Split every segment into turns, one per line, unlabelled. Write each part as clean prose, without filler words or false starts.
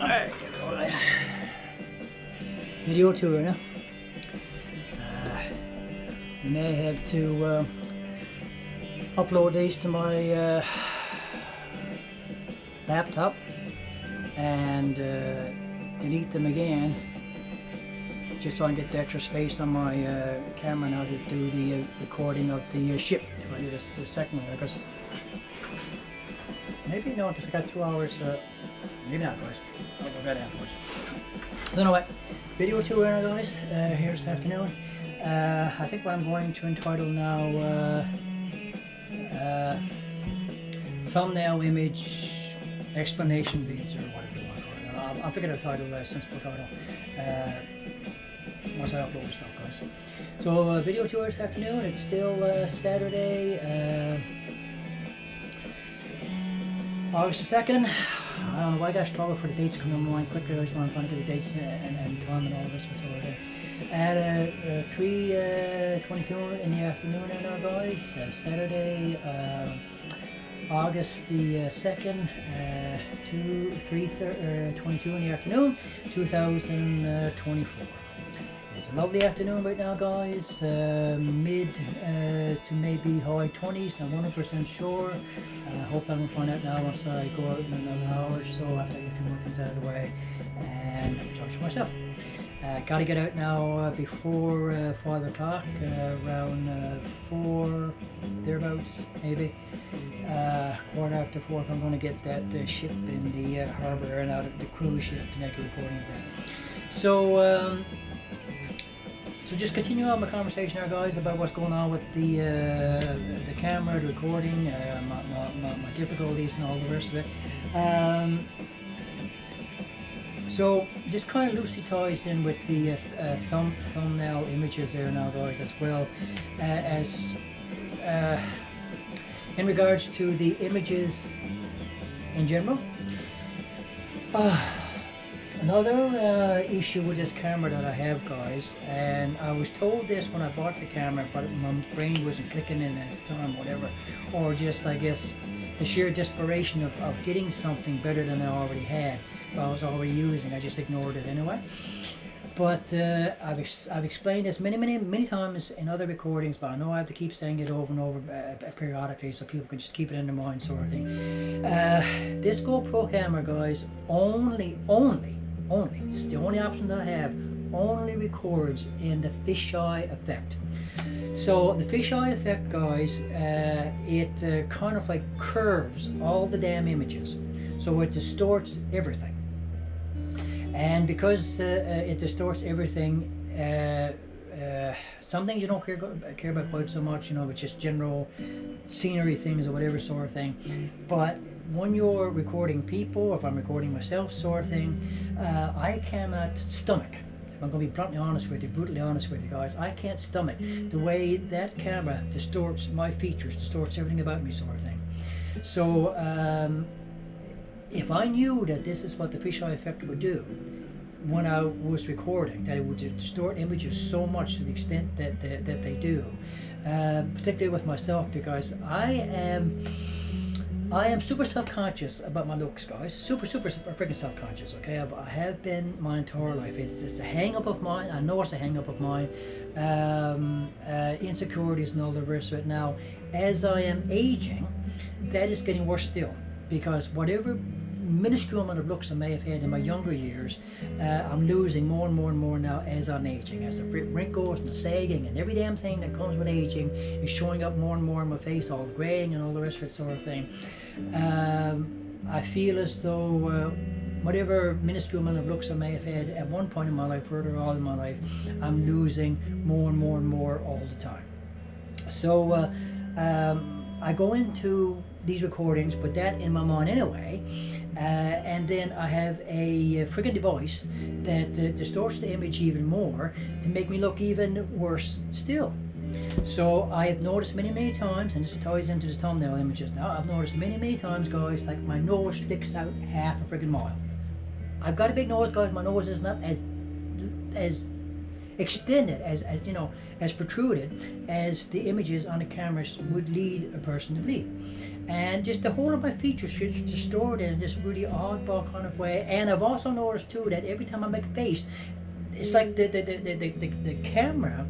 Alright, video tour now. May have to upload these to my laptop and delete them again, just so I can get the extra space on my camera now to do the recording of the ship. If I do this the second one, because maybe no, because I got 2 hours. Maybe not, guys. I'll go right afterwards. So anyway, video tour now, guys. Here this afternoon. I think what I'm going to entitle now thumbnail image explanation videos, or whatever you want to call it. I'll pick it a title, sensible title, once I upload the stuff, guys. So video tour this afternoon. It's still Saturday, August the 2nd. I don't know why I got struggle for the dates coming on my mind quickly. I just want to get the dates and time and all this sort of thing. At 3:22 in the afternoon now, guys. Saturday, August the 2nd, 3:22 in the afternoon, 2024. It's a lovely afternoon right now, guys. Mid to maybe high 20s, not 100% sure. I hope I'm going to find out now once I go out in another hour or so after I get a few more things out of the way and charge for myself. Got to get out now before 5 o'clock, around 4, thereabouts, maybe. Quarter after 4, I'm going to get that ship in the harbour and out of the cruise ship to make a recording of that. So, so just continue on my conversation now, guys, about what's going on with the camera, the recording, my difficulties and all the rest of it. So this kind of loosely ties in with the thumbnail images there now, guys, as well as in regards to the images in general. Another issue with this camera that I have, guys, and I was told this when I bought the camera, but my brain wasn't clicking in at the time, whatever, or just, I guess, the sheer desperation of getting something better than I already had, I was already using. I just ignored it anyway. But I've explained this many times in other recordings, but I know I have to keep saying it over and over periodically so people can just keep it in their mind, sort of thing. This GoPro camera, guys, only, this is the only option that I have, only records in the fisheye effect. So the fisheye effect, guys, it kind of like curves all the damn images, so it distorts everything. And because it distorts everything, some things you don't care about quite so much, you know, it's just general scenery things or whatever sort of thing. But when you're recording people, or if I'm recording myself, sort of thing, I cannot stomach. I'm going to be brutally honest with you, guys. I can't stomach the way that camera distorts my features, distorts everything about me, sort of thing. So if I knew that this is what the fisheye effect would do when I was recording, that it would distort images so much to the extent that they do, particularly with myself, because I am super self-conscious about my looks, guys. Super freaking self-conscious, okay? I have been my entire life. It's a hang-up of mine. I know it's a hang-up of mine. Insecurities and all the rest of it. Now, as I am aging, that is getting worse still, because whatever minuscule amount of looks I may have had in my younger years, I'm losing more and more now as I'm aging, as the wrinkles and the sagging and every damn thing that comes with aging is showing up more and more in my face, all the graying and all the rest of it, sort of thing. I feel as though whatever minuscule amount of looks I may have had at one point in my life, further on in my life, I'm losing more and more all the time. So I go into these recordings, put that in my mind anyway, and then I have a friggin' device that distorts the image even more to make me look even worse still. So I have noticed many times, and this ties into the thumbnail images now, I've noticed many times, guys, like my nose sticks out half a friggin' mile. I've got a big nose, guys. My nose is not as extended, as you know, as protruded as the images on the cameras would lead a person to believe. and just the whole of my features should distort in this really oddball kind of way. And I've also noticed too that every time I make a face, it's like the camera.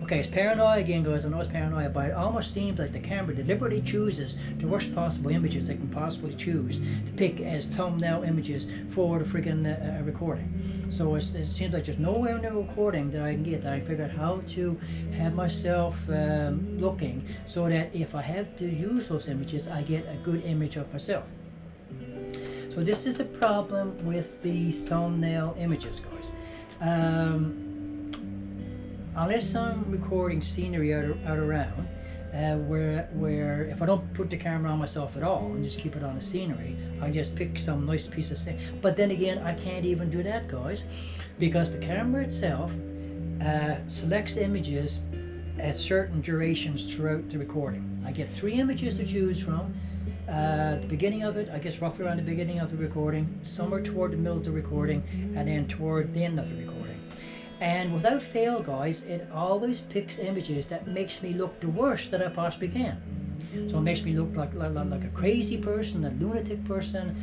Okay, it's paranoia again, guys. I know it's paranoia, but it almost seems like the camera deliberately chooses the worst possible images they can possibly choose to pick as thumbnail images for the freaking recording. So it seems like there's nowhere in the recording that I can get that I figure out how to have myself looking so that if I have to use those images, I get a good image of myself. So this is the problem with the thumbnail images, guys. Unless I'm recording scenery out around, where if I don't put the camera on myself at all and just keep it on the scenery, I just pick some nice piece of scenery. But then again, I can't even do that, guys, because the camera itself selects images at certain durations throughout the recording. I get 3 images to choose from. The beginning of it, I guess roughly around the beginning of the recording, somewhere toward the middle of the recording, and then toward the end of the recording. And without fail, guys, it always picks images that makes me look the worst that I possibly can. So it makes me look like a crazy person, a lunatic person.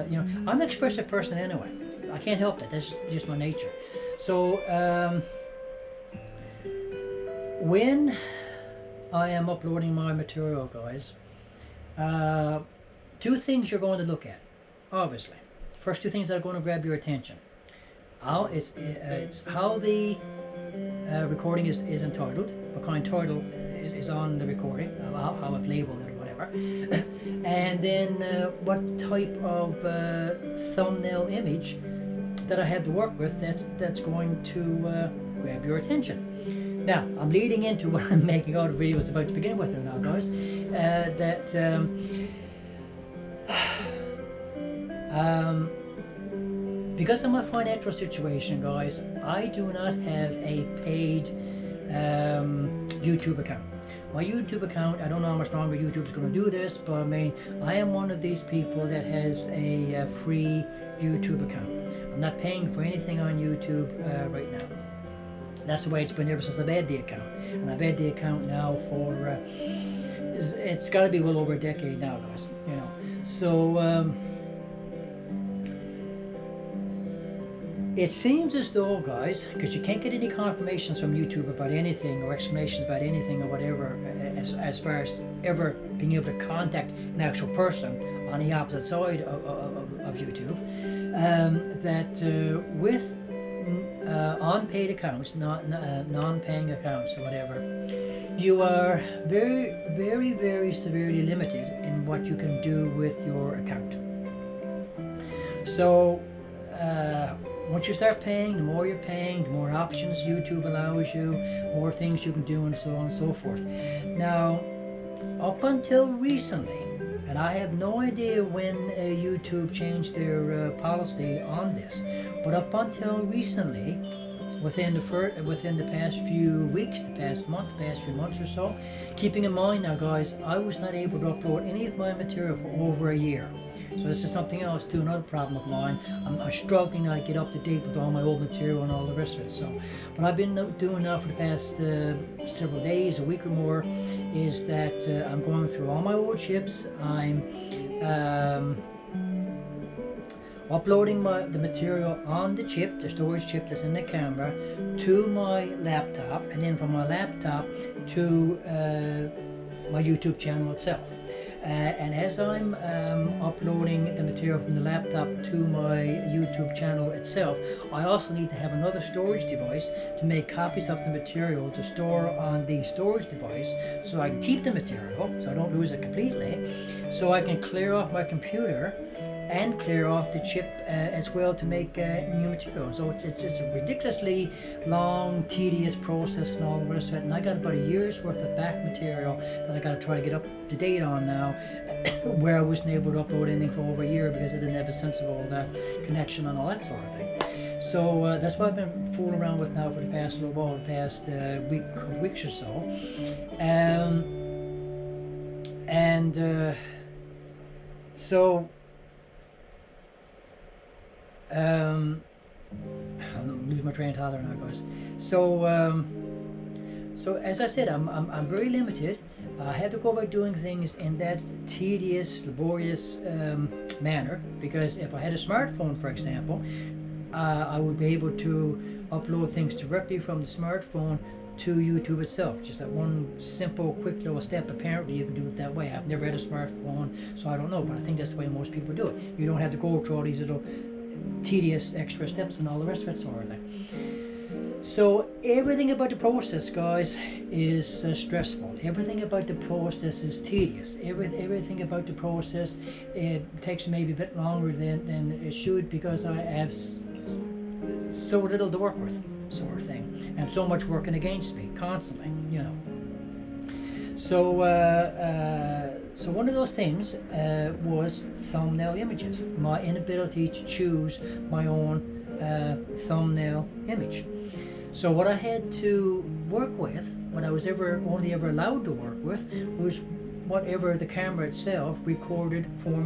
You know, I'm an expressive person anyway. I can't help that. That's just my nature. So when I am uploading my material, guys, 2 things you're going to look at, obviously. First 2 things that are going to grab your attention. It's how the recording is entitled, what kind of title is on the recording, how I've labeled it or whatever, and then what type of thumbnail image that I have to work with that's going to grab your attention. Now, I'm leading into what I'm making all the videos about to begin with here now, guys, because of my financial situation, guys, I do not have a paid YouTube account. My YouTube account, I don't know how much longer YouTube's going to do this, but I mean, I am one of these people that has a free YouTube account. I'm not paying for anything on YouTube right now. That's the way it's been ever since I've had the account. And I've had the account now for, it's got to be well over a decade now, guys, you know. So, it seems as though, guys, because you can't get any confirmations from YouTube about anything or explanations about anything or whatever, as far as ever being able to contact an actual person on the opposite side of YouTube, that with unpaid accounts, not non-paying accounts or whatever, you are very, very, very severely limited in what you can do with your account. So, once you start paying, the more you're paying, the more options YouTube allows you, more things you can do, and so on and so forth. Now, up until recently, and I have no idea when YouTube changed their policy on this, but up until recently, within the past few weeks, the past few months or so, keeping in mind now, guys, I was not able to upload any of my material for over a year. So this is something else too, another problem of mine. I'm struggling to get up to date with all my old material and all the rest of it. So what I've been doing now for the past several days, a week or more, is that I'm going through all my old chips. I'm uploading the material on the chip, the storage chip that's in the camera, to my laptop, and then from my laptop to my YouTube channel itself. And as I'm uploading the material from the laptop to my YouTube channel itself, I also need to have another storage device to make copies of the material to store on the storage device, so I can keep the material, so I don't lose it completely, so I can clear off my computer and clear off the chip as well to make new material. So it's a ridiculously long, tedious process and all the rest of it. And I got about a year's worth of back material that I got to try to get up to date on now, where I wasn't able to upload anything for over a year because I didn't have a sensible connection and all that sort of thing. So that's what I've been fooling around with now for the past little while, the past weeks or so. So I'm losing my train of thought there now, guys. So as I said, I'm very limited. I had to go about doing things in that tedious, laborious manner, because if I had a smartphone, for example, I would be able to upload things directly from the smartphone to YouTube itself. Just that one simple, quick little step. Apparently you can do it that way. I've never had a smartphone, so I don't know, but I think that's the way most people do it. You don't have to go through all these little tedious extra steps and all the rest of it sort of thing. So everything about the process, guys, is stressful. Everything about the process is tedious. Everything about the process, it takes maybe a bit longer than it should, because I have so little to work with, sort of thing, and so much working against me constantly, you know. So so one of those things was thumbnail images, my inability to choose my own thumbnail image. So what I had to work with, what I was only ever allowed to work with, was whatever the camera itself recorded for me